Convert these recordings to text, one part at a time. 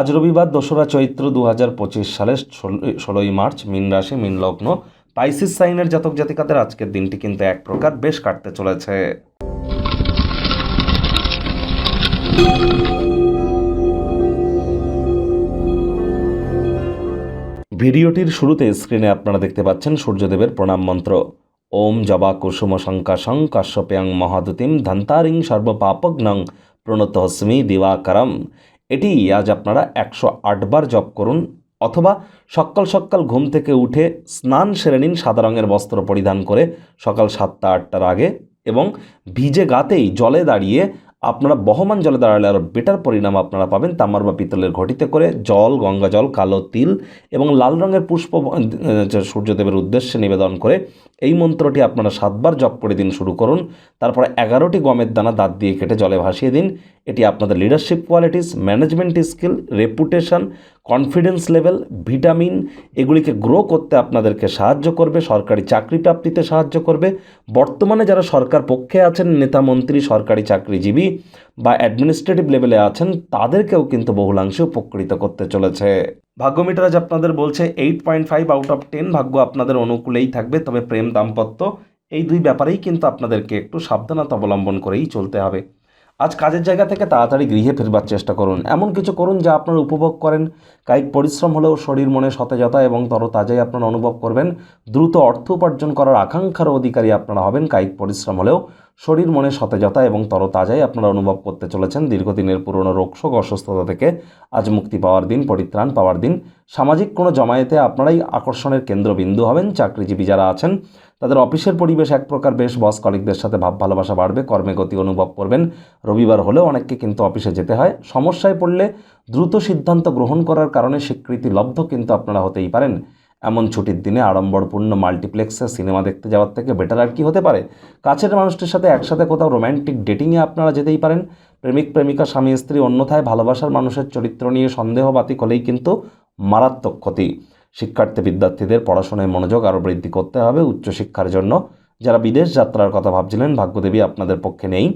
আজ রবিবার ২রা চৈত্র ২০২৫ সালের ১৬ই মার্চ। মীন রাশি, মীন লগ্ন, পাইসিস সাইনের জাতক জাতিকাদের আজকের দিনটি কিন্তু এক প্রকার বেশ কাটতে চলেছে। ভিডিওটির শুরুতে স্ক্রিনে আপনারা দেখতে পাচ্ছেন সূর্যদেবের প্রণাম মন্ত্র। ওম জবা কুসুম শঙ্কাশং কাশ্যপ্যাং মহাদুতিম ধন্তারিং সর্বপাপগ্নং প্রণতহস্মি দিবাকরম। এটি আজ আপনারা ১০৮ বার জপ করুন, অথবা সকাল সকাল ঘুম থেকে উঠে স্নান সেরে নিন সাদা রঙের বস্ত্র পরিধান করে সকাল ৭টা-৮টার আগে, এবং ভিজে গাতেই জলে দাঁড়িয়ে আপনারা বহমান জলে দাঁড়ালে আরও বেটার পরিণাম আপনারা পাবেন। তামার বা পিতলের ঘটিতে করে জল, গঙ্গা জল, কালো তিল এবং লাল রঙের পুষ্প সূর্যদেবের উদ্দেশ্যে নিবেদন করে এই মন্ত্রটি আপনারা ৭ বার জপ করে দিন শুরু করুন। তারপরে ১১টি গমের দানা দাঁত দিয়ে কেটে জলে ভাসিয়ে দিন। এটি আপনাদের leadership qualities, management skill, reputation, confidence level, vitamin এগুলিকে গ্রো করতে আপনাদেরকে সাহায্য করবে, সরকারি চাকরি প্রাপ্তিতে সাহায্য করবে। বর্তমানে যারা সরকার পক্ষে আছেন, নেতা মন্ত্রী, সরকারি চাকরিজীবী বা অ্যাডমিনিস্ট্রেটিভ লেভেলে আছেন, তাদেরকেও কিন্তু বহুলাংশে উপকৃত করতে চলেছে। ভাগ্য মিটার আজ আপনাদের বলছে 8.5 আউট অফ 10 ভাগ্য আপনাদের অনুকূলেই থাকবে। তবে প্রেম, দাম্পত্য এই দুই ব্যাপারেই কিন্তু আপনাদেরকে একটু সাবধানতা অবলম্বন করেই চলতে হবে। আজ কাজের জায়গা থেকে তাড়াতাড়ি গৃহে ফেরবার চেষ্টা করুন। এমন কিছু করুন যা আপনারা উপভোগ করেন। কায়িক পরিশ্রম হলেও শরীর মনে সতেজতা এবং তরতাজাই আপনারা অনুভব করবেন। দ্রুত অর্থ উপার্জন করার আকাঙ্ক্ষার অধিকারী আপনারা হবেন। কায়িক পরিশ্রম হলেও শরীর মনে সতেজতা এবং তরতাজাই আপনারা অনুভব করতে চলেছেন। দীর্ঘদিনের পুরনো রোগশোক, অসুস্থতা থেকে আজ মুক্তি পাওয়ার দিন, পরিত্রাণ পাওয়ার দিন। সামাজিক কোনো জমায়েতে আপনারাই আকর্ষণের কেন্দ্রবিন্দু হবেন। চাকরিজীবী যারা আছেন তাদের অফিসের পরিবেশ এক প্রকার বেশ, বস কলিগদের সাথে ভাব ভালোবাসা বাড়বে, কর্মে গতি অনুভব করবেন। রবিবার হলেও অনেককে কিন্তু অফিসে যেতে হয়। সমস্যায় পড়লে দ্রুত সিদ্ধান্ত গ্রহণ করার কারণে স্বীকৃতি লব্ধ কিন্তু আপনারা হতেই পারেন। এমন ছুটির দিনে আড়ম্বরপূর্ণ মাল্টিপ্লেক্সে সিনেমা দেখতে যাওয়ার থেকে বেটার আর কি হতে পারে। কাছের মানুষটির সাথে একসাথে কোথাও রোম্যান্টিক ডেটিংয়ে আপনারা যেতেই পারেন। প্রেমিক প্রেমিকা, স্বামী স্ত্রী, অন্যথায় ভালোবাসার মানুষের চরিত্র নিয়ে সন্দেহবাতিক হলেই কিন্তু মারাত্মক ক্ষতি। শিক্ষার্থী বিদ্যার্থীদের পড়াশোনায় মনোযোগ আরও বৃদ্ধি করতে হবে উচ্চশিক্ষার জন্য। যারা বিদেশ যাত্রার কথা ভাবছিলেন, ভাগ্যদেবী আপনাদের পক্ষে নেই।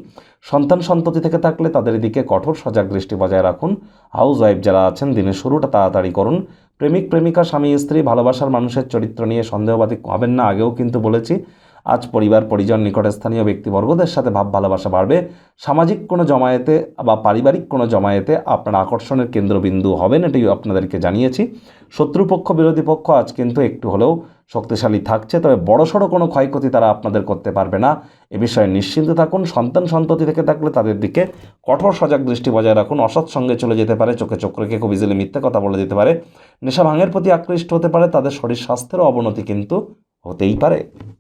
সন্তান সন্ততি থেকে থাকলে তাদের দিকে কঠোর সজাগ দৃষ্টি বজায় রাখুন। হাউস ওয়াইফ যারা আছেন, দিনের শুরুটা তাড়াতাড়ি করুন। প্রেমিক প্রেমিকা, স্বামী স্ত্রী, ভালোবাসার মানুষের চরিত্র নিয়ে সন্দেহবাতিক হবেন না, আগেও কিন্তু বলেছি। আজ পরিবার পরিজন, নিকটস্থানীয় ব্যক্তিবর্গদের সাথে ভাব ভালোবাসা বাড়বে। সামাজিক কোনো জমায়েতে বা পারিবারিক কোনো জমায়েতে আপনারা আকর্ষণের কেন্দ্রবিন্দু হবেন, এটাই আপনাদেরকে জানিয়েছি। শত্রুপক্ষ, বিরোধী পক্ষ আজ কিন্তু একটু হলেও শক্তিশালী থাকছে, তবে বড়সড় কোনো ক্ষয়ক্ষতি তারা আপনাদের করতে পারবে না, এ বিষয়ে নিশ্চিন্ত থাকুন। সন্তান সন্ততি থেকে থাকলে তাদের দিকে কঠোর সজাগ দৃষ্টি বজায় রাখুন। অসৎ সঙ্গে চলে যেতে পারে, চোখে চোখ রেখে খুব ইজিলি মিথ্যে কথা বলে দিতে পারে, নেশা ভাঙের প্রতি আকৃষ্ট হতে পারে, তাদের শরীর স্বাস্থ্যেরও অবনতি কিন্তু হতেই পারে।